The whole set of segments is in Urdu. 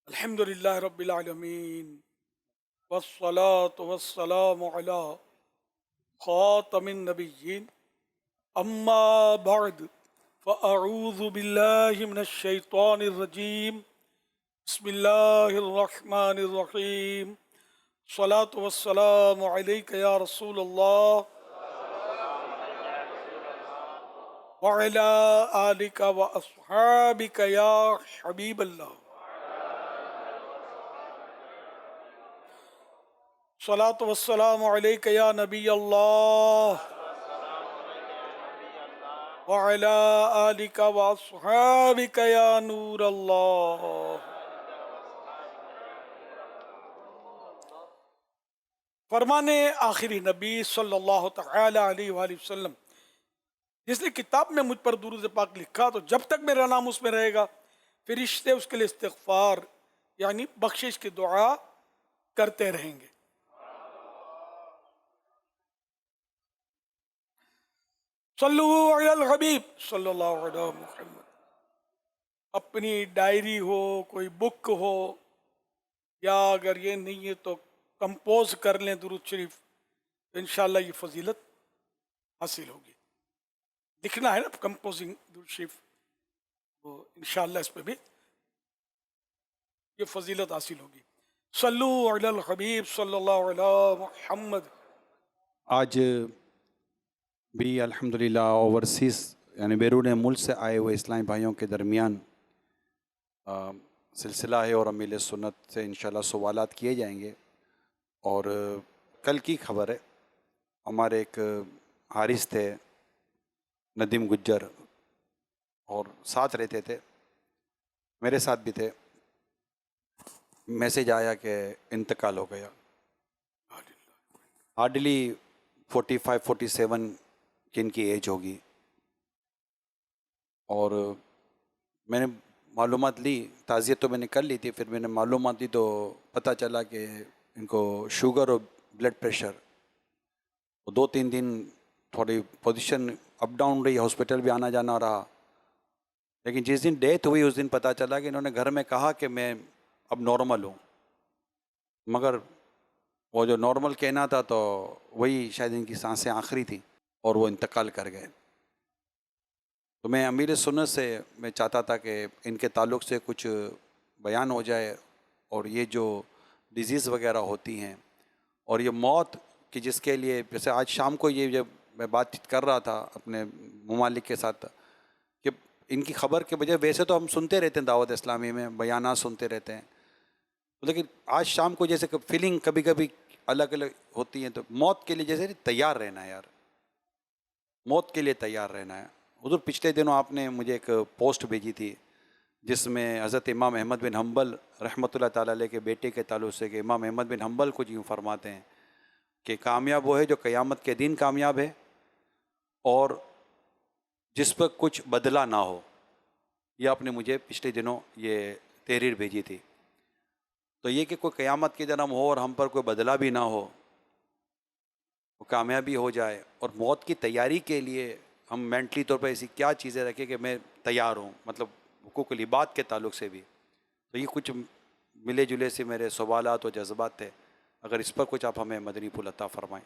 الحمد لله رب العالمين والصلاة والسلام على خاتم النبيين أما بعد فأعوذ بالله من الشيطان الرجيم بسم الله الرحمن الرحيم الصلاة والسلام عليك يا رسول الله وعلى آلك وأصحابك يا حبيب الله صلاۃ والسلام علیک یا نبی اللہ وعلی آلک واصحابک یا نور اللہ۔ فرمان آخری نبی صلی اللہ تعالی علیہ وآلہ وسلم، جس نے کتاب میں مجھ پر درود پاک لکھا تو جب تک میرا نام اس میں رہے گا فرشتے اس کے لیے استغفار یعنی بخشش کی دعا کرتے رہیں گے۔ صلو علی الحبیب صلی اللہ علیہ محمد۔ اپنی ڈائری ہو، کوئی بک ہو، یا اگر یہ نہیں ہے تو کمپوز کر لیں درود شریف، انشاءاللہ یہ فضیلت حاصل ہوگی۔ لکھنا ہے نا کمپوزنگ درود شریف، وہ انشاءاللہ اس پہ بھی یہ فضیلت حاصل ہوگی۔ صلو علی الحبیب صلی اللہ علیہ محمد۔ آج بھی الحمدللہ اوورسیز یعنی بیرون ملک سے آئے ہوئے اسلامی بھائیوں کے درمیان سلسلہ ہے اور امیل سنت سے انشاءاللہ سوالات کیے جائیں گے۔ اور کل کی خبر ہے، ہمارے ایک حارث تھے ندیم گجر، اور ساتھ رہتے تھے، میرے ساتھ بھی تھے، میسیج آیا کہ انتقال ہو گیا۔ ہارڈلی 45-47 کی ان کی ایج ہوگی، اور میں نے معلومات لی، تعزیت تو میں نے کر لی تھی، پھر میں نے معلومات لی تو پتہ چلا کہ ان کو شوگر اور بلڈ پریشر، 2-3 دن تھوڑی پوزیشن اپ ڈاؤن رہی، ہاسپٹل بھی آنا جانا رہا، لیکن جس دن ڈیتھ ہوئی اس دن پتہ چلا کہ انہوں نے گھر میں کہا کہ میں اب نارمل ہوں، مگر وہ جو نارمل کہنا تھا تو وہی شاید ان کی سانسیں آخری تھی اور وہ انتقال کر گئے۔ تو میں امیر سنت سے میں چاہتا تھا کہ ان کے تعلق سے کچھ بیان ہو جائے، اور یہ جو ڈیزیز وغیرہ ہوتی ہیں اور یہ موت کہ جس کے لیے، جیسے آج شام کو یہ جب میں بات چیت کر رہا تھا اپنے ممالک کے ساتھ کہ ان کی خبر کے بجائے، ویسے تو ہم سنتے رہتے ہیں دعوت اسلامی میں بیانات سنتے رہتے ہیں، لیکن آج شام کو جیسے کہ فیلنگ کبھی کبھی الگ الگ ہوتی ہیں، تو موت کے لیے جیسے تیار رہنا ہے یار، موت کے لیے تیار رہنا ہے۔ حضور پچھلے دنوں آپ نے مجھے ایک پوسٹ بھیجی تھی جس میں حضرت امام احمد بن حنبل رحمۃ اللہ تعالیٰ علیہ کے بیٹے کے تعلق سے کہ امام احمد بن حنبل کو یوں فرماتے ہیں کہ کامیاب وہ ہے جو قیامت کے دن کامیاب ہے اور جس پر کچھ بدلہ نہ ہو۔ یہ آپ نے مجھے پچھلے دنوں یہ تحریر بھیجی تھی۔ تو یہ کہ کوئی قیامت کے دن ہو اور ہم پر کوئی بدلہ بھی نہ ہو، وہ کامیابی ہو جائے، اور موت کی تیاری کے لیے ہم مینٹلی طور پر ایسی کیا چیزیں رکھیں کہ میں تیار ہوں، مطلب حقوق العباد کے تعلق سے بھی۔ تو یہ کچھ ملے جلے سے میرے سوالات و جذبات تھے، اگر اس پر کچھ آپ ہمیں مدنی پھول عطا فرمائیں۔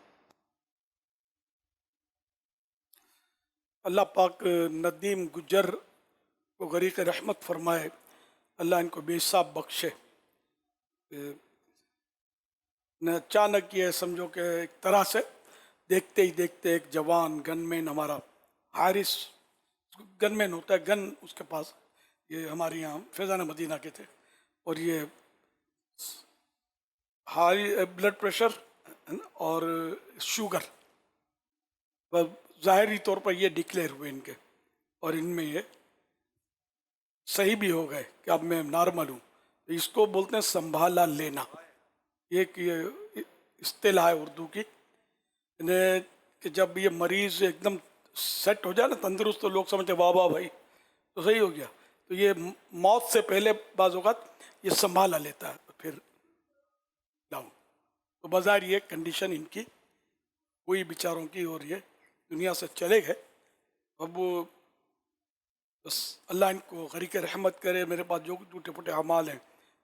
اللہ پاک ندیم گجر کو غریق رحمت فرمائے، اللہ ان کو بے حساب بخشے۔ نہ اچانک یہ سمجھو کہ ایک طرح سے دیکھتے ہی دیکھتے ایک جوان گن مین، ہمارا حارث گن مین ہوتا ہے، گن اس کے پاس، یہ ہمارے یہاں فیضان مدینہ کے تھے، اور یہ ہائی بلڈ پریشر اور شوگر ظاہری طور پر یہ ڈکلیئر ہوئے ان کے، اور ان میں یہ صحیح بھی ہو گئے کہ اب میں نارمل ہوں۔ اس کو بولتے ہیں سنبھالا لینا، ایک یہ اصطلاح ہے اردو کی، کہ جب یہ مریض ایک دم سیٹ ہو جائے نا، تندرست، تو لوگ سمجھتے واہ واہ بھائی تو صحیح ہو گیا، تو یہ موت سے پہلے بعض اوقات یہ سنبھالا لیتا ہے، پھر ڈاؤن۔ تو بظاہر یہ کنڈیشن ان کی ہوئی بیچاروں کی، اور یہ دنیا سے چلے گئے۔ اب وہ بس اللہ ان کو غریق رحمت کرے۔ میرے پاس جو ٹوٹے پھوٹے اعمال ہیں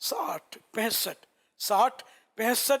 60-65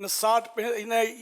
60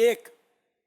1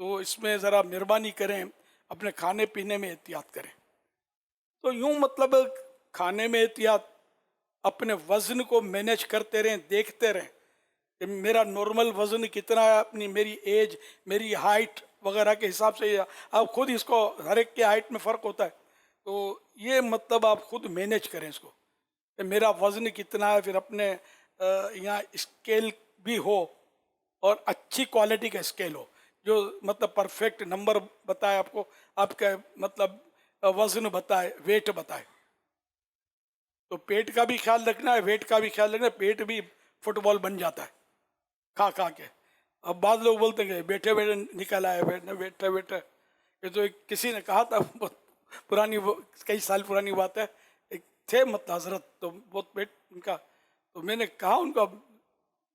تو اس میں ذرا مہربانی کریں اپنے کھانے پینے میں احتیاط کریں. تو یوں مطلب کھانے میں احتیاط, اپنے وزن کو مینیج کرتے رہیں, دیکھتے رہیں کہ میرا نارمل وزن کتنا ہے, اپنی میری ایج, میری ہائٹ وغیرہ کے حساب سے. آپ خود اس کو, ہر ایک کے ہائٹ میں فرق ہوتا ہے, تو یہ مطلب آپ خود مینیج کریں اس کو کہ میرا وزن کتنا ہے. پھر اپنے یہاں اسکیل بھی ہو اور اچھی کوالٹی کا اسکیل ہو جو مطلب پرفیکٹ نمبر بتائے آپ کو, آپ کا مطلب وزن بتائے, ویٹ بتائے. تو پیٹ کا بھی خیال رکھنا ہے, ویٹ کا بھی خیال رکھنا ہے. پیٹ بھی فٹ بال بن جاتا ہے کھا کھا کے. اب بعض لوگ بولتے ہیں کہ بیٹھے بیٹھے نکل آئے, بیٹھے بیٹھے. یہ تو کسی نے کہا تھا, بہت پرانی, کئی سال پرانی بات ہے, ایک تھے مطلب حضرت, تو بہت پیٹ ان کا, تو میں نے کہا ان کا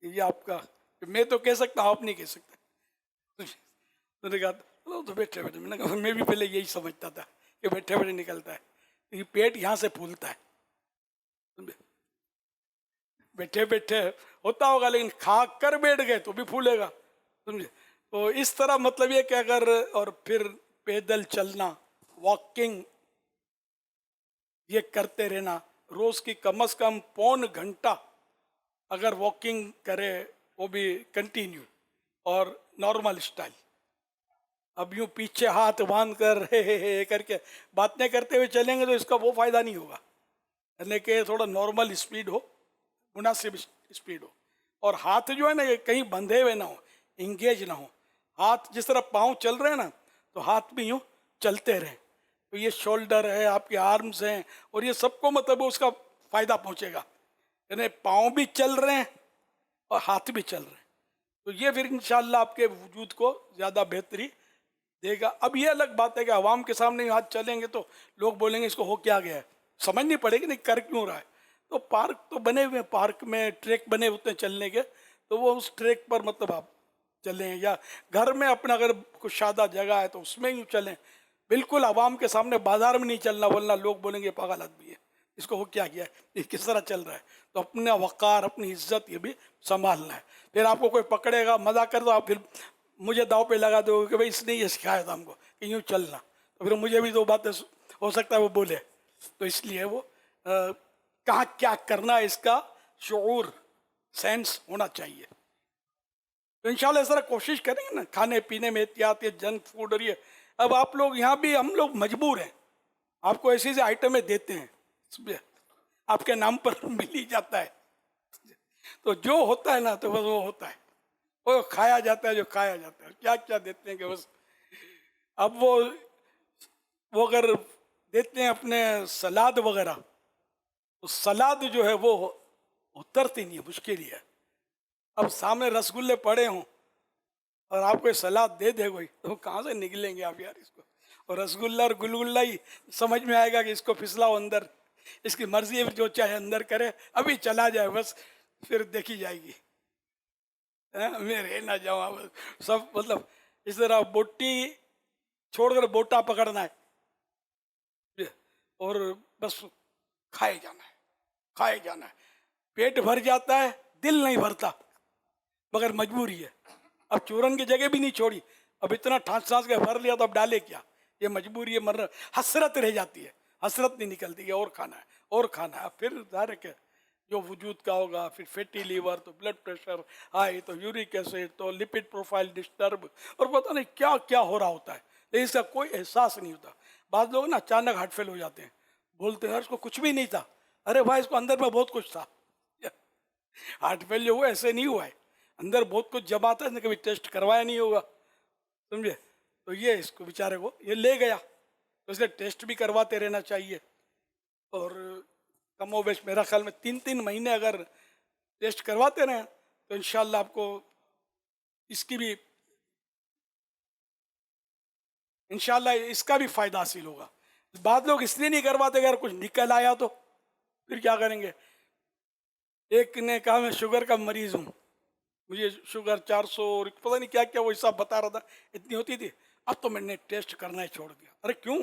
یہ آپ کا, میں تو کہہ سکتا ہوں آپ نہیں کہہ سکتے. تو نے کہا تو بیٹھے بیٹھے, میں نے کہا میں بھی پہلے یہی سمجھتا تھا کہ بیٹھے بیٹھے نکلتا ہے, یہ پیٹ یہاں سے پھولتا ہے. بیٹھے بیٹھے ہوتا ہوگا لیکن کھا کر بیٹھ گئے تو بھی پھولے گا, سمجھے. تو اس طرح مطلب یہ کہ اگر, اور پھر پیدل چلنا, واکنگ, یہ کرتے رہنا روز کی کم از کم پون گھنٹہ اگر واکنگ کرے, وہ بھی کنٹینیو اور نارمل اسٹائل. اب یوں پیچھے ہاتھ باندھ کر ہے کر کے باتیں کرتے ہوئے چلیں گے تو اس کا وہ فائدہ نہیں ہوگا. یعنی کہ تھوڑا نارمل اسپیڈ ہو, مناسب اسپیڈ ہو, اور ہاتھ جو ہے نا یہ کہیں بندھے ہوئے نہ ہو, انگیج نہ ہو. ہاتھ جس طرح پاؤں چل رہے ہیں نا, تو ہاتھ بھی یوں چلتے رہیں. تو یہ شولڈر ہے, آپ کے آرمز ہیں, اور یہ سب کو مطلب اس کا فائدہ پہنچے گا. یعنی پاؤں بھی چل رہے ہیں اور ہاتھ بھی چل رہے ہیں, تو یہ پھر انشاءاللہ آپ کے وجود کو زیادہ بہتری دے گا. اب یہ الگ بات ہے کہ عوام کے سامنے ہاتھ چلیں گے تو لوگ بولیں گے اس کو ہو کیا گیا ہے, سمجھنی پڑے گی نہیں کر کیوں رہا ہے. تو پارک تو بنے ہوئے ہیں, پارک میں ٹریک بنے ہوتے ہیں چلنے کے, تو وہ اس ٹریک پر مطلب آپ چلیں, یا گھر میں اپنا اگر کچھ شادہ جگہ ہے تو اس میں یوں چلیں. بالکل عوام کے سامنے بازار میں نہیں چلنا, ورنہ لوگ بولیں گے پاگل آدمی ہے, اس کو وہ کیا ہے, یہ کس طرح چل رہا ہے. تو اپنا وقار, اپنی عزت یہ بھی سنبھالنا ہے. پھر آپ کو کوئی پکڑے گا, مزاق کر دو, آپ پھر مجھے داؤ پہ لگا دو کہ بھائی اس نے یہ سکھایا تھا ہم کو کہ یوں چلنا, تو پھر مجھے بھی دو باتیں ہو سکتا ہے وہ بولے. تو اس لیے وہ کہاں کیا کرنا ہے اس کا شعور, سینس ہونا چاہیے. تو انشاءاللہ اس طرح کوشش کریں گے نا, کھانے پینے میں احتیاط, یہ جنک فوڈ اور یہ. اب آپ لوگ یہاں بھی, ہم لوگ مجبور ہیں, آپ کو ایسی ایسی آئٹمیں دیتے ہیں, آپ کے نام پر مل ہی جاتا ہے. تو جو ہوتا ہے نا تو بس وہ ہوتا ہے, وہ کھایا جاتا ہے جو کھایا جاتا ہے. کیا کیا دیتے ہیں کہ بس. اب وہ اگر دیتے ہیں اپنے سلاد وغیرہ, تو سلاد جو ہے وہ اترتی نہیں ہے, مشکل ہی ہے. اب سامنے رسگلے پڑے ہوں اور آپ کو سلاد دے دے کوئی, تو کہاں سے نکلیں گے آپ یار اس کو. اور رسگلہ اور گلگلہ ہی سمجھ میں آئے گا کہ اس کو پھسلاؤ اندر, اس کی مرضی ہے جو چاہے اندر کرے, ابھی چلا جائے بس, پھر دیکھی جائے گی. میں رہ نہ جاؤں سب, مطلب اس طرح بوٹی چھوڑ کر بوٹا پکڑنا ہے, اور بس کھائے جانا ہے, کھائے جانا ہے. پیٹ بھر جاتا ہے, دل نہیں بھرتا, مگر مجبوری ہے. اب چورن کی جگہ بھی نہیں چھوڑی, اب اتنا ٹھانس ٹھانس کے بھر لیا تو اب ڈالے کیا, یہ مجبوری ہے. مرنا حسرت رہ جاتی ہے, حسرت نہیں نکلتی کہ اور کھانا ہے اور کھانا ہے. پھر ظاہر ہے کہ جو وجود کا ہوگا, پھر فیٹی لیور, تو بلڈ پریشر ہائی, تو یورک ایسڈ, تو لپڈ پروفائل ڈسٹرب, اور پتہ نہیں کیا کیا ہو رہا ہوتا ہے, لیکن اس کا کوئی احساس نہیں ہوتا. بعض لوگ نا اچانک ہارٹ فیل ہو جاتے ہیں, بولتے ہیں اس کو کچھ بھی نہیں تھا. ارے بھائی اس کو اندر میں بہت کچھ تھا. ہارٹ فیل جو ہوا ایسے نہیں ہوا ہے, اندر بہت کچھ جب آتا ہے, اس نے کبھی ٹیسٹ کروایا نہیں ہوگا, سمجھے. تو یہ اس کو بیچارے کو یہ لے گیا, تو اس لیے ٹیسٹ بھی کرواتے رہنا چاہیے. اور کم و بیش میرا خیال میں 3 مہینے اگر ٹیسٹ کرواتے رہیں تو انشاءاللہ آپ کو اس کی بھی, انشاءاللہ اس کا بھی فائدہ حاصل ہوگا. بعض لوگ اس لیے نہیں کرواتے, اگر کچھ نکل آیا تو پھر کیا کریں گے. ایک نے کہا میں شوگر کا مریض ہوں, مجھے شوگر 400 اور پتہ نہیں کیا کیا وہ حساب بتا رہا تھا, اتنی ہوتی تھی. اب تو میں نے ٹیسٹ کرنا ہی چھوڑ دیا. ارے کیوں؟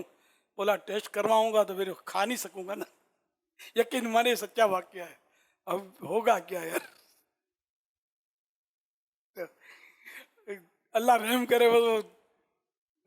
بولا ٹیسٹ کرواؤں گا تو پھر کھا نہیں سکوں گا نا. یقین مانے سچا واقعہ ہے. اب ہوگا کیا یار, اللہ رحم کرے. وہ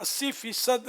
80%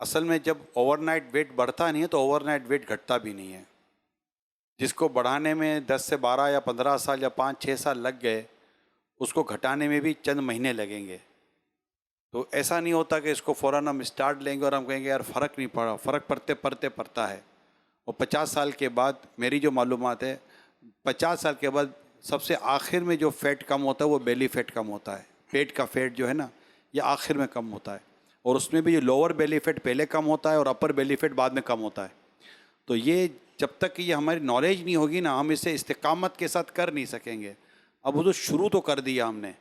اصل میں جب اوور نائٹ ویٹ بڑھتا نہیں ہے تو اوور نائٹ ویٹ گھٹتا بھی نہیں ہے. جس کو بڑھانے میں 10 سے 12 یا 15 سال یا 5-6 سال لگ گئے, اس کو گھٹانے میں بھی چند مہینے لگیں گے. تو ایسا نہیں ہوتا کہ اس کو فوراً ہم اسٹارٹ لیں گے اور ہم کہیں گے یار فرق نہیں پڑا. فرق پڑتے پڑتا ہے. اور 50 سال کے بعد, میری جو معلومات ہے, 50 سال کے بعد سب سے آخر میں جو فیٹ کم ہوتا ہے وہ بیلی فیٹ کم ہوتا ہے. پیٹ کا فیٹ جو ہے نا, یہ آخر میں کم ہوتا ہے. اور اس میں بھی یہ لوور بیلی فیٹ پہلے کم ہوتا ہے اور اپر بیلی فیٹ بعد میں کم ہوتا ہے. تو یہ جب تک کہ یہ ہماری نالج نہیں ہوگی نا, ہم اسے استقامت کے ساتھ کر نہیں سکیں گے. اب وہ تو شروع تو کر دیا ہم نے,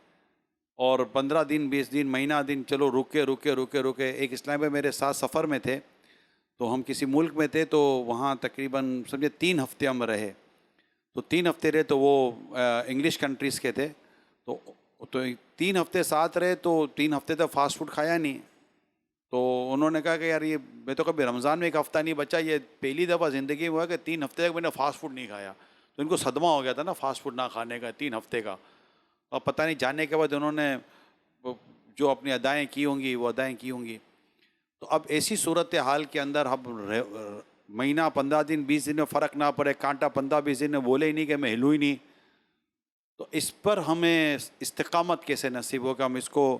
اور 15 دن 20 دن مہینہ دن چلو رکے. ایک اسلام میں میرے ساتھ سفر میں تھے, تو ہم کسی ملک میں تھے, تو وہاں تقریباً سمجھے 3 ہفتے ہم رہے. تو 3 ہفتے رہے تو وہ انگلش کنٹریز کے تھے. تو 3 ہفتے ساتھ رہے, تو 3 ہفتے تک فاسٹ فوڈ کھایا نہیں. تو انہوں نے کہا کہ یار یہ میں تو کبھی رمضان میں 1 ہفتہ نہیں بچا, یہ پہلی دفعہ زندگی میں ہوا کہ 3 ہفتے تک میں نے فاسٹ فوڈ نہیں کھایا. تو ان کو صدمہ ہو گیا تھا نا فاسٹ فوڈ نہ کھانے کا 3 ہفتے کا. اور پتہ نہیں جانے کے بعد انہوں نے جو اپنی ادائیں کی ہوں گی وہ ادائیں کی ہوں گی. تو اب ایسی صورت حال کے اندر ہم مہینہ 15 دن 20 دن میں فرق نہ پڑے, کانٹا 15-20 دن میں بولے ہی نہیں کہ میں ہلوں ہی نہیں, تو اس پر ہمیں استقامت کیسے نصیب ہوگا, ہم اس کو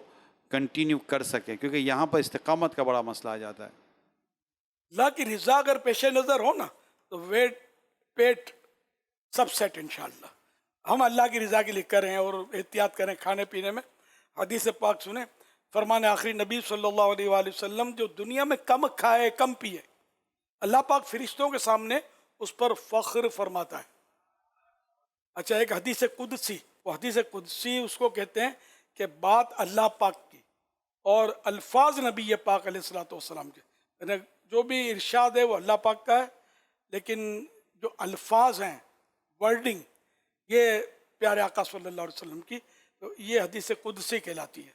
کنٹینیو کر سکیں, کیونکہ یہاں پر استقامت کا بڑا مسئلہ آ جاتا ہے. اللہ کی رضا اگر پیش نظر ہو نا تو ویٹ پیٹ سب سیٹ انشاءاللہ. ہم اللہ کی رضا کے لیے کریں اور احتیاط کریں کھانے پینے میں. حدیث پاک سنیں, فرمان آخری نبی صلی اللہ علیہ وآلہ وسلم, جو دنیا میں کم کھائے کم پیے, اللہ پاک فرشتوں کے سامنے اس پر فخر فرماتا ہے. اچھا, ایک حدیث قدسی, وہ حدیث قدسی اس کو کہتے ہیں کہ بات اللہ پاک کی اور الفاظ نبی پاک علیہ الصلوۃ والسلام کے. یعنی جو بھی ارشاد ہے وہ اللہ پاک کا ہے, لیکن جو الفاظ ہیں ورڈنگ یہ پیارے آقا صلی اللہ علیہ وسلم کی. تو یہ حدیث قدسی کہلاتی ہے.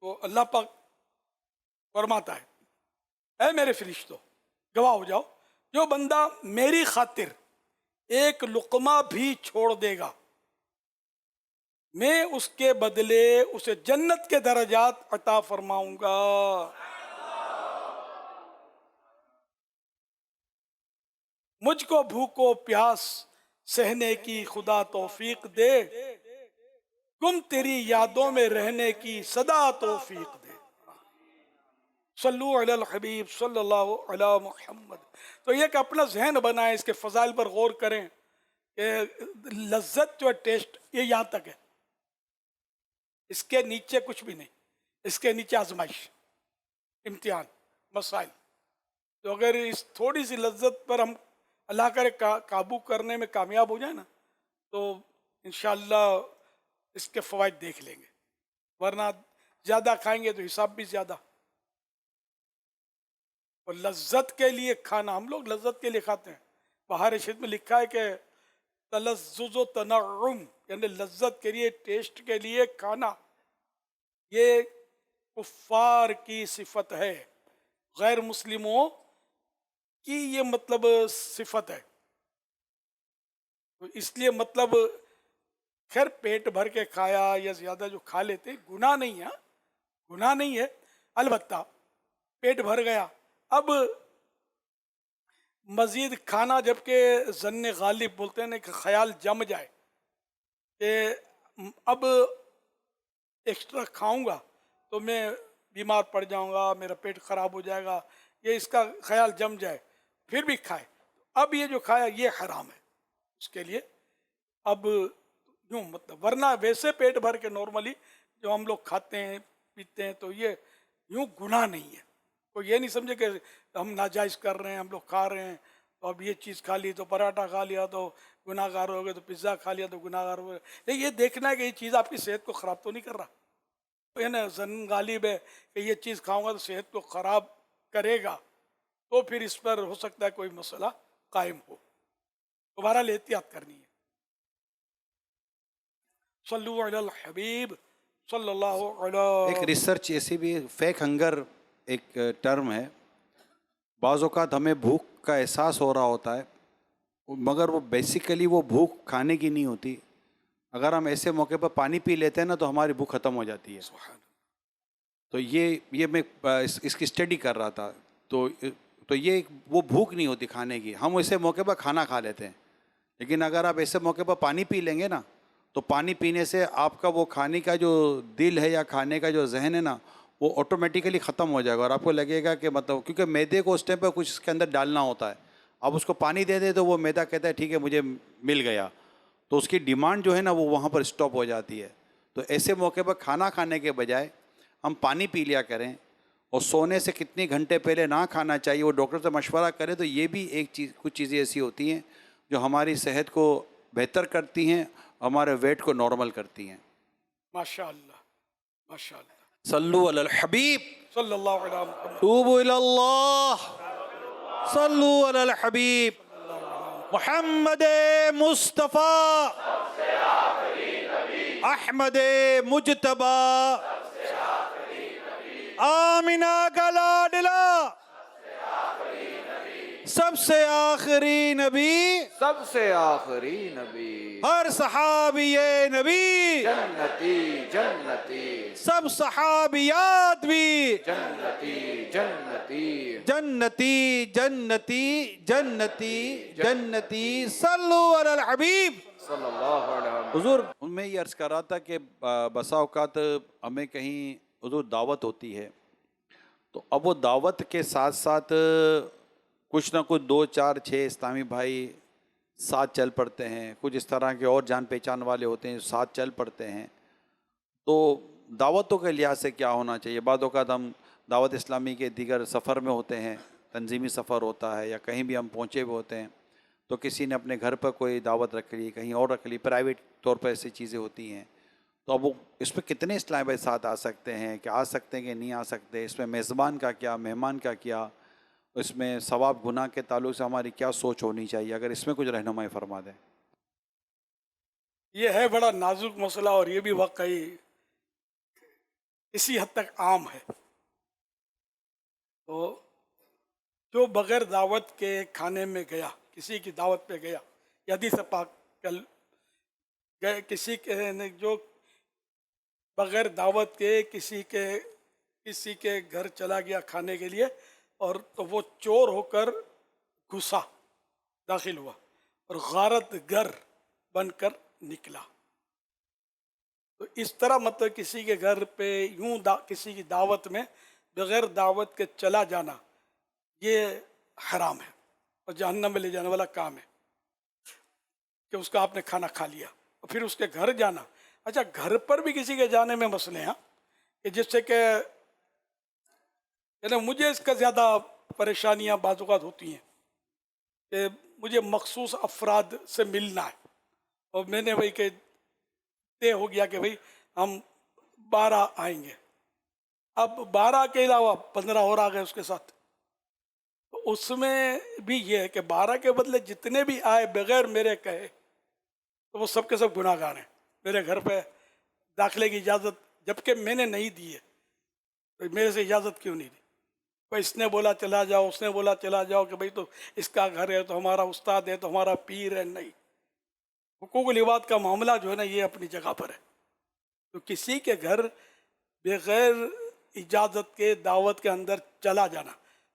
تو اللہ پاک فرماتا ہے, اے میرے فرشتوں گواہ ہو جاؤ, جو بندہ میری خاطر ایک لقمہ بھی چھوڑ دے گا, میں اس کے بدلے اسے جنت کے درجات عطا فرماؤں گا. مجھ کو بھوک و پیاس سہنے کی خدا توفیق دے, گم تیری یادوں میں رہنے کی صدا توفیق دے. صلو علی الحبیب صلی اللہ علی محمد. تو یہ کہ اپنا ذہن بنائیں, اس کے فضائل پر غور کریں کہ لذت جو ہے ٹیسٹ یہ یہاں تک ہے, اس کے نیچے کچھ بھی نہیں. اس کے نیچے آزمائش, امتحان, مسائل. تو اگر اس تھوڑی سی لذت پر ہم اللہ کرے قابو کرنے میں کامیاب ہو جائے نا, تو انشاءاللہ اس کے فوائد دیکھ لیں گے. ورنہ زیادہ کھائیں گے تو حساب بھی زیادہ. اور لذت کے لیے کھانا, ہم لوگ لذت کے لیے کھاتے ہیں. بہار شد میں لکھا ہے کہ تلذذ و تنعم, یعنی لذت کے لیے, ٹیسٹ کے لیے کھانا, یہ کفار کی صفت ہے, غیر مسلموں کی یہ مطلب صفت ہے. تو اس لیے مطلب خیر پیٹ بھر کے کھایا یا زیادہ جو کھا لیتے گناہ نہیں ہے, گناہ نہیں ہے. البتہ پیٹ بھر گیا, اب مزید کھانا, جبکہ ظن غالب بولتے ہیں کہ خیال جم جائے کہ اب ایکسٹرا کھاؤں گا تو میں بیمار پڑ جاؤں گا, میرا پیٹ خراب ہو جائے گا, یہ اس کا خیال جم جائے, پھر بھی کھائے. اب یہ جو کھایا یہ حرام ہے اس کے لیے. اب یوں مطلب, ورنہ ویسے پیٹ بھر کے نارملی جو ہم لوگ کھاتے ہیں پیتے ہیں تو یہ یوں گناہ نہیں ہے. کوئی یہ نہیں سمجھے کہ ہم ناجائز کر رہے ہیں, ہم لوگ کھا رہے ہیں, تو اب یہ چیز کھا لی تو پراٹھا کھا لیا تو گناہ گار ہو گئے, تو پزا کھا لیا تو گناہ گار ہو گئے. لیکن یہ دیکھنا ہے کہ یہ چیز آپ کی صحت کو خراب تو نہیں کر رہا. یعنی ظن غالب ہے کہ یہ چیز کھاؤں گا تو صحت کو خراب کرے گا, تو پھر اس پر ہو سکتا ہے کوئی مسئلہ قائم ہو. دوبارہ احتیاط کرنی ہے. صلو علی الحبیب صلی اللہ علیہ. ایک ریسرچ ایسی بھی, فیک ہنگر ایک ٹرم ہے. بعض اوقات ہمیں بھوک کا احساس ہو رہا ہوتا ہے, مگر وہ بیسیکلی وہ بھوک کھانے کی نہیں ہوتی. اگر ہم ایسے موقع پر پانی پی لیتے ہیں نا تو ہماری بھوک ختم ہو جاتی ہے. تو یہ میں اس کی اسٹڈی کر رہا تھا تو یہ وہ بھوک نہیں ہوتی کھانے کی. ہم ایسے موقع پر کھانا کھا لیتے ہیں, لیکن اگر آپ ایسے موقع پر پانی پی لیں گے نا, تو پانی پینے سے آپ کا وہ کھانے کا جو دل ہے یا کھانے کا جو ذہن ہے نا, وہ آٹومیٹیکلی ختم ہو جائے گا, اور آپ کو لگے گا کہ مطلب, کیونکہ میدے کو اس ٹائم پہ کچھ اس کے اندر ڈالنا ہوتا ہے. آپ اس کو پانی دے دیں تو وہ میدا کہتا ہے ٹھیک ہے مجھے مل گیا, تو اس کی ڈیمانڈ جو ہے نا وہ وہاں پر اسٹاپ ہو جاتی ہے. تو ایسے موقع پر کھانا کھانے کے بجائے ہم پانی پی لیا کریں, اور سونے سے کتنے گھنٹے پہلے نہ کھانا چاہیے وہ ڈاکٹر سے مشورہ کریں. تو یہ بھی ایک چیز, کچھ چیزیں ایسی ہوتی ہیں جو ہماری صحت کو بہتر کرتی ہیں, ہمارے ویٹ کو نارمل کرتی ہیں. ماشاء اللہ, ماشاء اللہ. صلو علی الحبیب, صلی اللہ علیہ محمد. توبوا الی اللہ, صلو علی الحبیب محمد مصطفیٰ احمد مجتبیٰ آمینہ کا لاڈلا سب سے آخری نبی, سب سے آخری نبی, ہر صحابی نبی جنتی جنتی, سب صحابیات بھی جنتی جنتی, جنتی جنتی جنتی جنتی. صلو علی الحبیب صلی اللہ علیہ وسلم. حضور. میں یہ عرض کر رہا تھا کہ بسا اوقات ہمیں کہیں حضور دعوت ہوتی ہے, تو اب وہ دعوت کے ساتھ ساتھ کچھ نہ کچھ 2 4 6 اسلامی بھائی ساتھ چل پڑتے ہیں, کچھ اس طرح کے اور جان پہچان والے ہوتے ہیں ساتھ چل پڑتے ہیں. تو دعوتوں کے لحاظ سے کیا ہونا چاہیے؟ بعض اوقات ہم دعوت اسلامی کے دیگر سفر میں ہوتے ہیں, تنظیمی سفر ہوتا ہے, یا کہیں بھی ہم پہنچے ہوئے ہوتے ہیں, تو کسی نے اپنے گھر پر کوئی دعوت رکھ لی, کہیں اور رکھ لی, پرائیویٹ طور پر ایسی چیزیں ہوتی ہیں. تو اب وہ اس میں کتنے اسلامی بھائی ساتھ آ سکتے ہیں, کہ آ سکتے ہیں کہ نہیں آ سکتے؟ اس میں میزبان کا کیا, مہمان کا کیا, اس میں ثواب گناہ کے تعلق سے ہماری کیا سوچ ہونی چاہیے؟ اگر اس میں کچھ رہنمائی فرما دیں. یہ ہے بڑا نازک مسئلہ, اور یہ بھی واقعی اسی حد تک عام ہے. تو جو بغیر دعوت کے کھانے میں گیا, کسی کی دعوت پہ گیا, یا حدیث پاک کل گئے کسی کے, جو بغیر دعوت کے کسی کے گھر چلا گیا کھانے کے لیے, اور تو وہ چور ہو کر گھسا, داخل ہوا, اور غارت گر بن کر نکلا. تو اس طرح مطلب کسی کے گھر پہ یوں کسی کی دعوت میں بغیر دعوت کے چلا جانا, یہ حرام ہے اور جہنم میں لے جانے والا کام ہے. کہ اس کا آپ نے کھانا کھا لیا اور پھر اس کے گھر جانا. اچھا, گھر پر بھی کسی کے جانے میں مسئلے ہیں, کہ جس سے کہ یعنی مجھے اس کا زیادہ پریشانیاں بعض اوقات ہوتی ہیں کہ مجھے مخصوص افراد سے ملنا ہے, اور میں نے وہی کہ طے ہو گیا کہ بھئی ہم 12 آئیں گے. اب 12 کے علاوہ 15 اور آ گئے اس کے ساتھ. تو اس میں بھی یہ ہے کہ 12 کے بدلے جتنے بھی آئے بغیر میرے کہے, تو وہ سب کے سب گناہ گار ہیں. میرے گھر پہ داخلے کی اجازت جبکہ میں نے نہیں دی ہے, تو میرے سے اجازت کیوں نہیں دی؟ اس نے بولا چلا جاؤ, اس نے بولا چلا جاؤ, کہ بھئی تو اس کا گھر ہے, تو ہمارا استاد ہے, تو ہمارا پیر ہے. نہیں, حقوق العباد کا معاملہ جو ہے نا یہ اپنی جگہ پر ہے. تو کسی کے گھر بغیر اجازت کے دعوت کے اندر چلا جانا,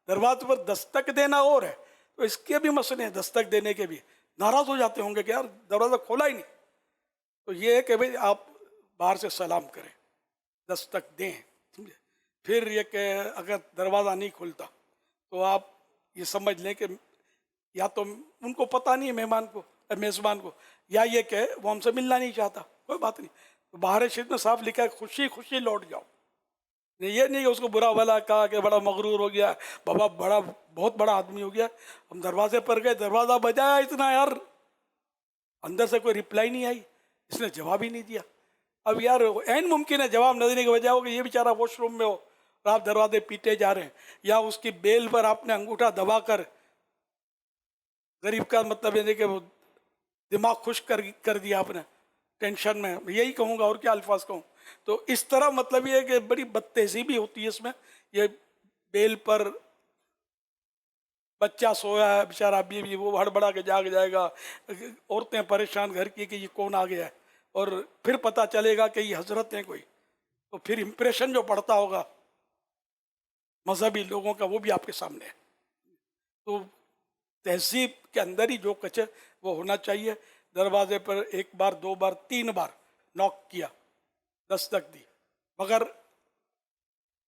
دروازے پر دستک دینا اور ہے, تو اس کے بھی مسئلے ہیں. دستک دینے کے بھی ناراض ہو جاتے ہوں گے کہ یار دروازہ کھولا ہی نہیں. تو یہ ہے کہ بھئی آپ باہر سے سلام کریں, دستک دیں, سمجھے. پھر یہ کہ اگر دروازہ نہیں کھلتا تو آپ یہ سمجھ لیں کہ یا تو ان کو پتہ نہیں ہے مہمان کو, میزبان کو, یا یہ کہ وہ ہم سے ملنا نہیں چاہتا. کوئی بات نہیں, تو باہر شریف میں صاف لکھا ہے خوشی خوشی لوٹ جاؤ. یہ نہیں کہ اس کو برا بھلا کہا کہ بڑا مغرور ہو گیا, بابا بہت بڑا آدمی ہو گیا. ہم دروازے پر گئے, دروازہ بجایا اتنا یار, اندر سے کوئی رپلائی نہیں آئی, اس نے جواب ہی نہیں دیا. اب یار عین ممکن ہے جواب نہ دینے کی وجہ ہو کہ یہ بیچارہ واش روم میں ہو اور آپ دروازے پیٹے جا رہے ہیں, یا اس کی بیل پر آپ نے انگوٹھا دبا کر, غریب کا مطلب یہ کہ وہ دماغ خوش کر دیا آپ نے ٹینشن میں, یہی کہوں گا اور کیا الفاظ کہوں. تو اس طرح مطلب یہ ہے کہ بڑی بدتہذیبی ہوتی ہے اس میں. یہ بیل پر بچہ سویا ہے بیچارہ, ابھی بھی وہ ہڑبڑا کے جاگ جائے گا, عورتیں پریشان گھر کی کہ یہ کون آ گیا ہے, اور پھر پتہ چلے گا کہ یہ حضرت ہیں کوئی, تو پھر امپریشن جو پڑتا ہوگا مذہبی لوگوں کا وہ بھی آپ کے سامنے ہے. تو تہذیب کے اندر ہی جو کچھ ہے وہ ہونا چاہیے. دروازے پر 1 بار 2 بار 3 بار نوک کیا, دستک دی, مگر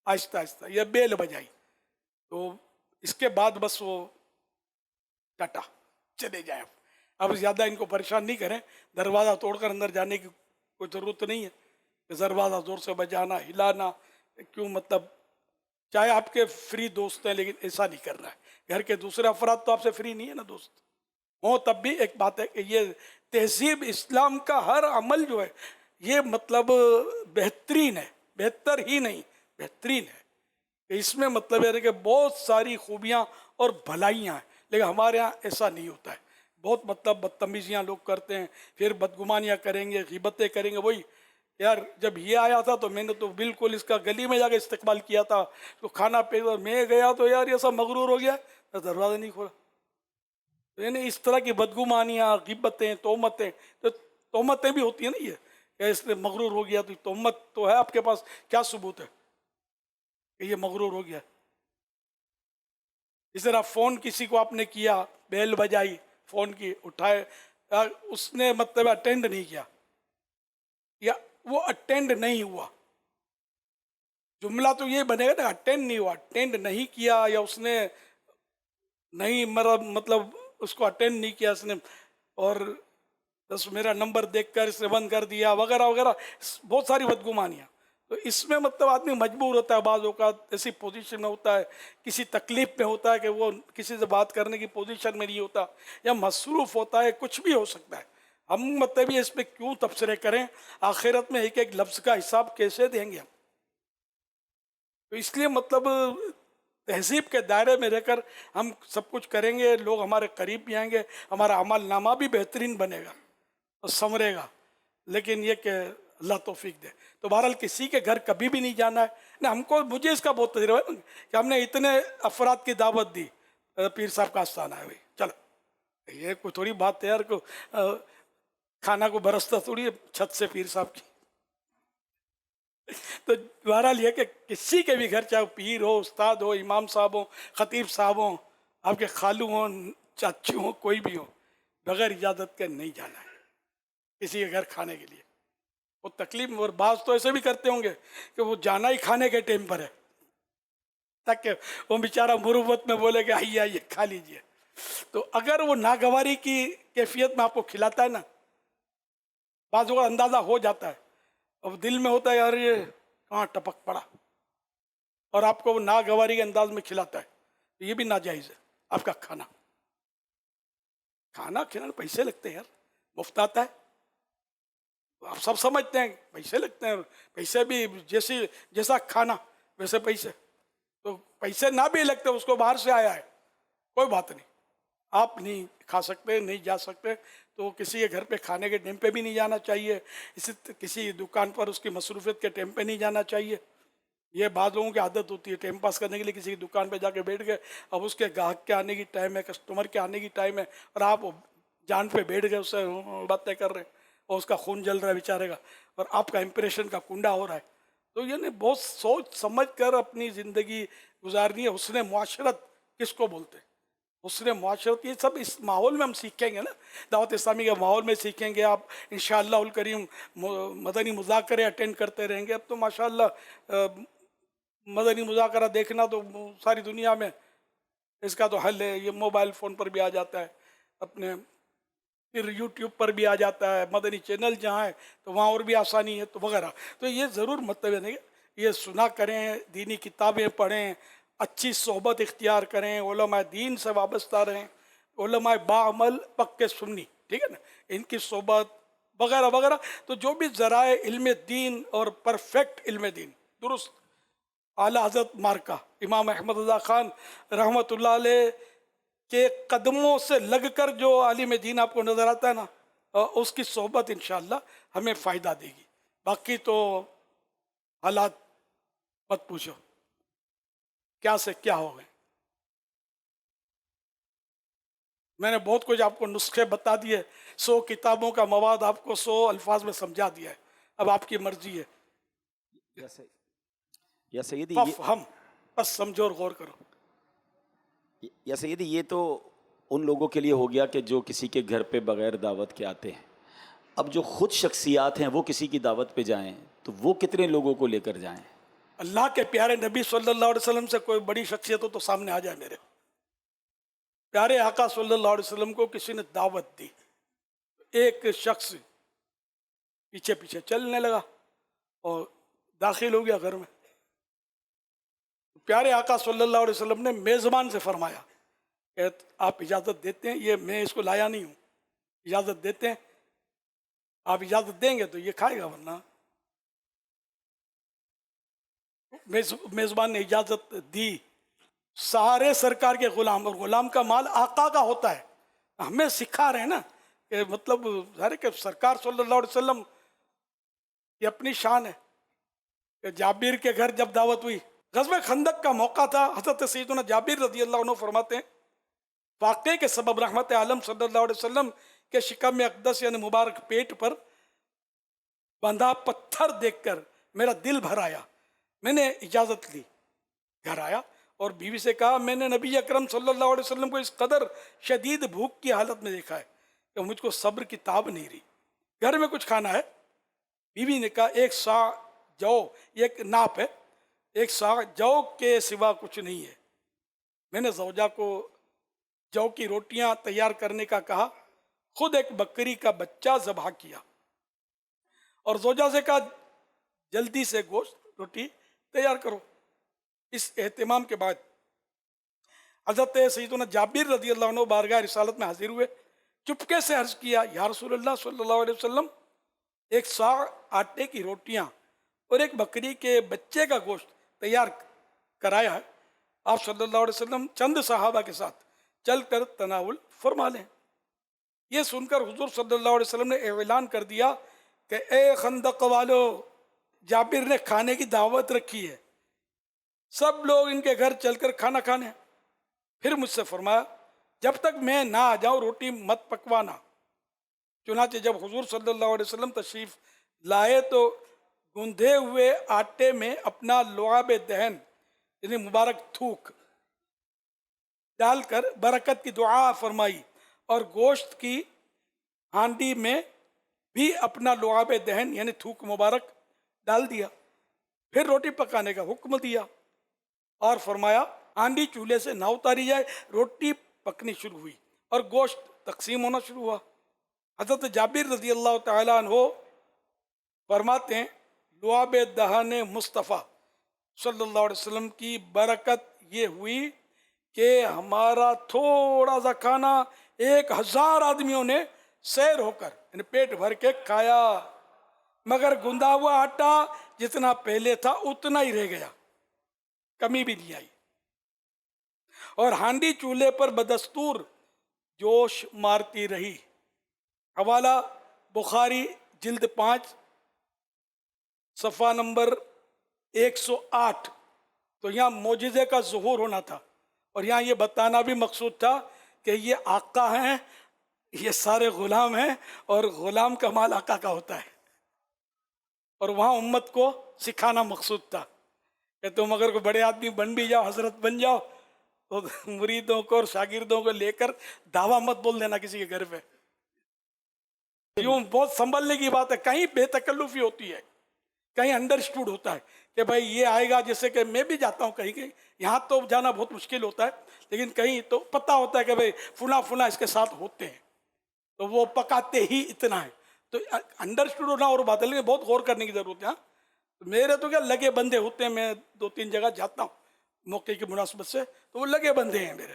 آہستہ آہستہ یہ بیل بجائی, تو اس کے بعد بس وہ ٹٹا چلے جائیں. اب زیادہ ان کو پریشان نہیں کریں, دروازہ توڑ کر اندر جانے کی کوئی ضرورت نہیں ہے کہ دروازہ زور سے بجانا, ہلانا, کیوں مطلب چاہے آپ کے فری دوست ہیں لیکن ایسا نہیں کرنا ہے. گھر کے دوسرے افراد تو آپ سے فری نہیں ہے نا دوست ہوں, تب بھی ایک بات ہے کہ یہ تہذیب اسلام کا ہر عمل جو ہے یہ مطلب بہترین ہے, بہتر ہی نہیں بہترین ہے. کہ اس میں مطلب ہے کہ بہت ساری خوبیاں اور بھلائیاں ہیں, لیکن ہمارے ہاں ایسا نہیں ہوتا ہے. بہت مطلب بدتمیزیاں لوگ کرتے ہیں, پھر بدگمانیاں کریں گے, غیبتیں کریں گے. وہی یار جب یہ آیا تھا تو میں نے تو بالکل اس کا گلی میں جا کے استقبال کیا تھا, تو کھانا پہ میں گیا تو یار یہ سب مغرور ہو گیا, دروازہ نہیں کھولا. یعنی اس طرح کی بدگمانیاں, غیبتیں, تہمتیں, تو تہمتیں بھی ہوتی ہیں نا, یہ کہ اس نے مغرور ہو گیا, تو تہمت تو ہے آپ کے پاس, کیا ثبوت ہے کہ یہ مغرور ہو گیا؟ اس طرح فون کسی کو آپ نے کیا, بیل بجائی, فون کی اٹھائے, اس نے مطلب اٹینڈ نہیں کیا یا وہ اٹینڈ نہیں ہوا, جملہ تو یہ بنے گا نا, اٹینڈ نہیں ہوا, اٹینڈ نہیں کیا, یا اس نے نہیں مطلب اس کو اٹینڈ نہیں کیا اس نے, اور بس میرا نمبر دیکھ کر اس نے بند کر دیا وغیرہ وغیرہ, بہت ساری بدگمانیاں. تو اس میں مطلب آدمی مجبور ہوتا ہے, بعض اوقات ایسی پوزیشن میں ہوتا ہے, کسی تکلیف میں ہوتا ہے کہ وہ کسی سے بات کرنے کی پوزیشن میں نہیں ہوتا, یا مصروف ہوتا ہے, کچھ بھی ہو سکتا ہے. ہم مطلب یہ اس پہ کیوں تبصرے کریں, آخرت میں ایک ایک لفظ کا حساب کیسے دیں گے ہم. تو اس لیے مطلب تہذیب کے دائرے میں رہ کر ہم سب کچھ کریں گے, لوگ ہمارے قریب بھی آئیں گے, ہمارا عمل نامہ بھی بہترین بنے گا اور سنورے گا. لیکن یہ کہ اللہ توفیق دے. تو بہرحال کسی کے گھر کبھی بھی نہیں جانا ہے نا. مجھے اس کا بہت تجربہ ہے کہ ہم نے اتنے افراد کی دعوت دی, پیر صاحب کا آستانہ ہے, چلو یہ کوئی تھوڑی بات ہے یار, کو کھانا کو برستا تھوڑی چھت سے پیر صاحب کی. تو بہرحال یہ کہ کسی کے بھی گھر, چاہے پیر ہو, استاد ہو, امام صاحب ہو, خطیب صاحب ہوں, آپ کے خالو ہوں, چاچو ہوں, کوئی بھی ہو, بغیر اجازت کے نہیں جانا ہے کسی کے گھر کھانے کے لیے. وہ تکلیف, اور بعض تو ایسے بھی کرتے ہوں گے کہ وہ جانا ہی کھانے کے ٹائم پر ہے, تاکہ وہ بیچارہ مروت میں بولے کہ آئیے آئیے کھا لیجیے. تو اگر وہ ناگواری کی کیفیت میں آپ کو کھلاتا ہے نا, بعض اوقات اندازہ ہو جاتا ہے, اب دل میں ہوتا ہے یار یہ کہاں ٹپک پڑا, اور آپ کو وہ ناگواری کے انداز میں کھلاتا ہے, تو یہ بھی ناجائز ہے. آپ کا کھانا کھلانا پیسے لگتے ہیں یار, مفت آتا ہے, آپ سب سمجھتے ہیں پیسے لگتے ہیں, پیسے بھی جیسا کھانا ویسے پیسے. تو پیسے نہ بھی لگتے, اس کو باہر سے آیا ہے, کوئی بات نہیں, آپ نہیں کھا سکتے, نہیں جا سکتے, تو کسی کے گھر پہ کھانے کے ٹائم پہ بھی نہیں جانا چاہیے, کسی دکان پر اس کی مصروفیت کے ٹائم پہ نہیں جانا چاہیے. یہ بعض لوگوں کی عادت ہوتی ہے, ٹائم پاس کرنے کے لیے کسی کی دکان پہ جا کے بیٹھ گئے, اب اس کے گاہک کے آنے کی ٹائم ہے, کسٹمر کے آنے کی ٹائم ہے, اور آپ جان پہ بیٹھ گئے, اس سے باتیں کر رہے ہیں, اور اس کا خون جل رہا ہے بیچارے کا, اور آپ کا امپریشن کا کنڈا ہو رہا ہے. تو یہ بہت سوچ سمجھ کر اپنی زندگی گزارنی ہے. حسن معاشرت کس کو بولتے ہیں؟ حسن معاشرت, یہ سب اس ماحول میں ہم سیکھیں گے نا, دعوت اسلامی کے ماحول میں سیکھیں گے. آپ انشاءاللہ الکریم مدنی مذاکرے اٹینڈ کرتے رہیں گے. اب تو ماشاءاللہ مدنی مذاکرہ دیکھنا تو ساری دنیا میں اس کا تو حل ہے, یہ موبائل فون پر بھی آ جاتا ہے, اپنے پھر یوٹیوب پر بھی آ جاتا ہے, مدنی چینل جہاں ہے تو وہاں اور بھی آسانی ہے, تو وغیرہ. تو یہ ضرور مطلب ہے یہ سنا کریں, دینی کتابیں پڑھیں, اچھی صحبت اختیار کریں, علماء دین سے وابستہ رہیں, علماء باعمل پکے سنی, ٹھیک ہے نا, ان کی صحبت وغیرہ وغیرہ. تو جو بھی ذرائع علم دین اور پرفیکٹ علم دین, درست اعلیٰ حضرت مارکا امام احمد رضا خان رحمۃ اللہ علیہ کے قدموں سے لگ کر جو عالم دین آپ کو نظر آتا ہے نا, اس کی صحبت انشاءاللہ ہمیں فائدہ دے گی. باقی تو حالات مت پوچھو, کیا سے کیا ہو گئے. میں نے بہت کچھ آپ کو نسخے بتا دیے, 100 کتابوں کا مواد آپ کو 100 الفاظ میں سمجھا دیا ہے, اب آپ کی مرضی ہے. یا سیدی ففہم, بس سمجھو اور غور کرو. یا سیدی یہ تو ان لوگوں کے لیے ہو گیا کہ جو کسی کے گھر پہ بغیر دعوت کے آتے ہیں. اب جو خود شخصیات ہیں وہ کسی کی دعوت پہ جائیں تو وہ کتنے لوگوں کو لے کر جائیں؟ اللہ کے پیارے نبی صلی اللہ علیہ وسلم سے کوئی بڑی شخصیت ہو تو سامنے آ جائے. میرے پیارے آقا صلی اللہ علیہ وسلم کو کسی نے دعوت دی, ایک شخص پیچھے پیچھے چلنے لگا اور داخل ہو گیا گھر میں. پیارے آقا صلی اللہ علیہ وسلم نے میزبان سے فرمایا کہ آپ اجازت دیتے ہیں, یہ میں اس کو لایا نہیں ہوں, اجازت دیتے ہیں, آپ اجازت دیں گے تو یہ کھائے گا, ورنہ. میزبان نے اجازت دی. سارے سرکار کے غلام, اور غلام کا مال آقا کا ہوتا ہے. ہمیں سکھا رہے ہیں نا کہ مطلب ظاہر ہے کہ سرکار صلی اللہ علیہ وسلم یہ اپنی شان ہے کہ جابر کے گھر جب دعوت ہوئی, غزوہ خندق کا موقع تھا. حضرت سیدنا جابر رضی اللہ عنہ فرماتے ہیں واقعے کے سبب رحمت عالم صلی اللہ علیہ وسلم کے شکم اقدس یعنی مبارک پیٹ پر بندھا پتھر دیکھ کر میرا دل بھر آیا. میں نے اجازت لی, گھر آیا اور بیوی سے کہا میں نے نبی اکرم صلی اللہ علیہ وسلم کو اس قدر شدید بھوک کی حالت میں دیکھا ہے کہ مجھ کو صبر کی تاب نہیں رہی, گھر میں کچھ کھانا ہے. بیوی نے کہا ایک سا جو, یہ ایک ناپ ہے, ایک سا جو کے سوا کچھ نہیں ہے. میں نے زوجہ کو جو کی روٹیاں تیار کرنے کا کہا, خود ایک بکری کا بچہ ذبح کیا اور زوجہ سے کہا جلدی سے گوشت روٹی تیار کرو. اس اہتمام کے بعد حضرت سیدنا جابر رضی اللہ عنہ بارگاہ رسالت میں حاضر ہوئے. چپکے سے عرض کیا یا رسول اللہ صلی اللہ علیہ وسلم, ایک سا آٹے کی روٹیاں اور ایک بکری کے بچے کا گوشت تیار کرایا ہے, آپ صلی اللہ علیہ وسلم چند صحابہ کے ساتھ چل کر تناول فرما لیں. یہ سن کر حضور صلی اللہ علیہ وسلم نے اعلان کر دیا کہ اے خندق والو, جابر نے کھانے کی دعوت رکھی ہے, سب لوگ ان کے گھر چل کر کھانا کھانے. پھر مجھ سے فرمایا جب تک میں نہ آ جاؤں روٹی مت پکوانا. چنانچہ جب حضور صلی اللہ علیہ وسلم تشریف لائے تو گندھے ہوئے آٹے میں اپنا لعاب دہن یعنی مبارک تھوک ڈال کر برکت کی دعا فرمائی اور گوشت کی ہانڈی میں بھی اپنا لعاب دہن یعنی تھوک مبارک ڈال دیا. پھر روٹی پکانے کا حکم دیا اور فرمایا ہانڈی چولہے سے نہ اتاری جائے. روٹی پکنی شروع ہوئی اور گوشت تقسیم ہونا شروع ہوا. حضرت جابر رضی اللہ تعالیٰ عنہ فرماتے ہیں لعاب دہن مصطفیٰ صلی اللہ علیہ وسلم کی برکت یہ ہوئی کہ ہمارا تھوڑا سا کھانا 1000 آدمیوں نے سیر ہو کر یعنی پیٹ بھر کے کھایا, مگر گندا ہوا آٹا جتنا پہلے تھا اتنا ہی رہ گیا, کمی بھی نہیں آئی. اور ہانڈی چولہے پر بدستور جوش مارتی رہی. حوالہ بخاری جلد 5 صفحہ نمبر 108. تو یہاں معجزے کا ظہور ہونا تھا اور یہاں یہ بتانا بھی مقصود تھا کہ یہ آقا ہیں, یہ سارے غلام ہیں اور غلام کا مال آقا کا ہوتا ہے. اور وہاں امت کو سکھانا مقصود تھا کہ تم اگر کوئی بڑے آدمی بن بھی جاؤ, حضرت بن جاؤ, تو مریدوں کو اور شاگردوں کو لے کر دعویٰ مت بول دینا کسی کے گھر پہ. یوں بہت سنبھلنے کی بات ہے. کہیں بے تکلفی ہوتی ہے, کہیں انڈرسٹوڈ ہوتا ہے کہ بھائی یہ آئے گا, جیسے کہ میں بھی جاتا ہوں کہیں کہیں, یہاں تو جانا بہت مشکل ہوتا ہے, لیکن کہیں تو پتہ ہوتا ہے کہ بھائی فلاں اس کے ساتھ ہوتے ہیں, تو وہ پکاتے ہی اتنا ہے. تو انڈرسٹوڈ ہونا اور بات ہے, لیکن بہت غور کرنے کی ضرورت ہے. ہاں میرے تو کیا لگے بندے ہوتے ہیں, میں 2-3 جگہ جاتا ہوں موقع کی مناسبت سے, تو وہ لگے بندے ہیں میرے,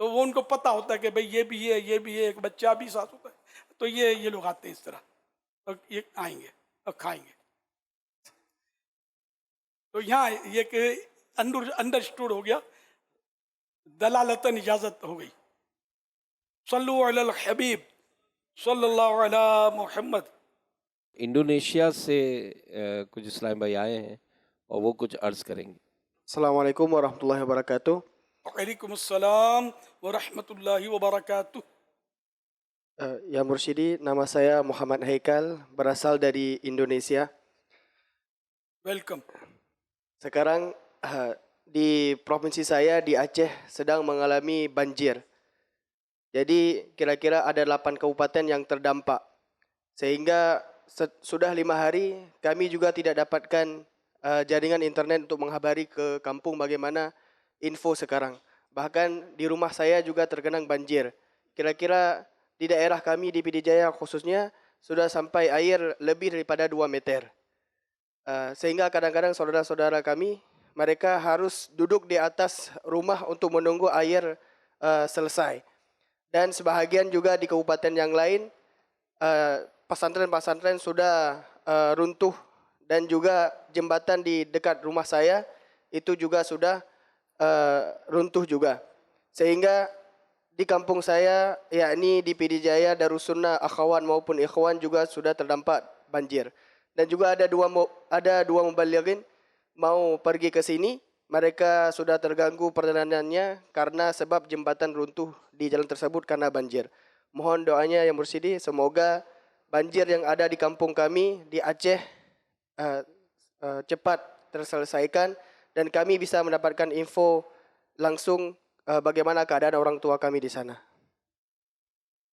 تو وہ ان کو پتہ ہوتا ہے کہ بھائی یہ بھی ہے, یہ بھی ہے, ایک بچہ بھی ساتھ ہوتا ہے, تو یہ لوگ آتے ہیں اس طرح, اور یہ آئیں گے اور کھائیں گے. تو یہاں یہ کہ انڈرسٹوڈ ہو گیا, دلالتاً اجازت ہو گئی. صلو علی الحبیب صلی اللہ علی محمد. انڈونیشیا سے کچھ اسلام بھائی آئے ہیں اور وہ کچھ عرض کریں گے. السلام علیکم ورحمۃ اللہ وبرکاتہ. وعلیکم السلام ورحمۃ اللہ وبرکاتہ. Ya Mursyidi, nama saya Muhammad Haikal, berasal dari Indonesia. Welcome. Sekarang di provinsi saya di Aceh sedang mengalami banjir. Jadi kira-kira ada 8 kabupaten yang terdampak. Sehingga sudah 5 hari kami juga tidak dapatkan jaringan internet untuk menghabari ke kampung bagaimana info sekarang. Bahkan di rumah saya juga tergenang banjir. Kira-kira di daerah kami di Pidijaya khususnya sudah sampai air lebih daripada 2 meter. Sehingga kadang-kadang saudara-saudara kami mereka harus duduk di atas rumah untuk menunggu air selesai. Dan sebahagian juga di kabupaten yang lain pesantren-pesantren sudah runtuh dan juga jembatan di dekat rumah saya itu juga sudah runtuh juga. Sehingga di kampung saya yakni di Pidijaya Darussunnah Akhawan maupun Ikhwan juga sudah terdampak banjir. Dan juga ada dua mubalighin mau pergi ke sini, mereka sudah terganggu perjalanannya karena sebab jembatan runtuh di jalan tersebut karena banjir. Mohon doanya Yang Mursidi, semoga banjir yang ada di kampung kami di Aceh cepat terselesaikan dan kami bisa mendapatkan info langsung bagaimana keadaan orang tua kami di sana.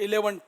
11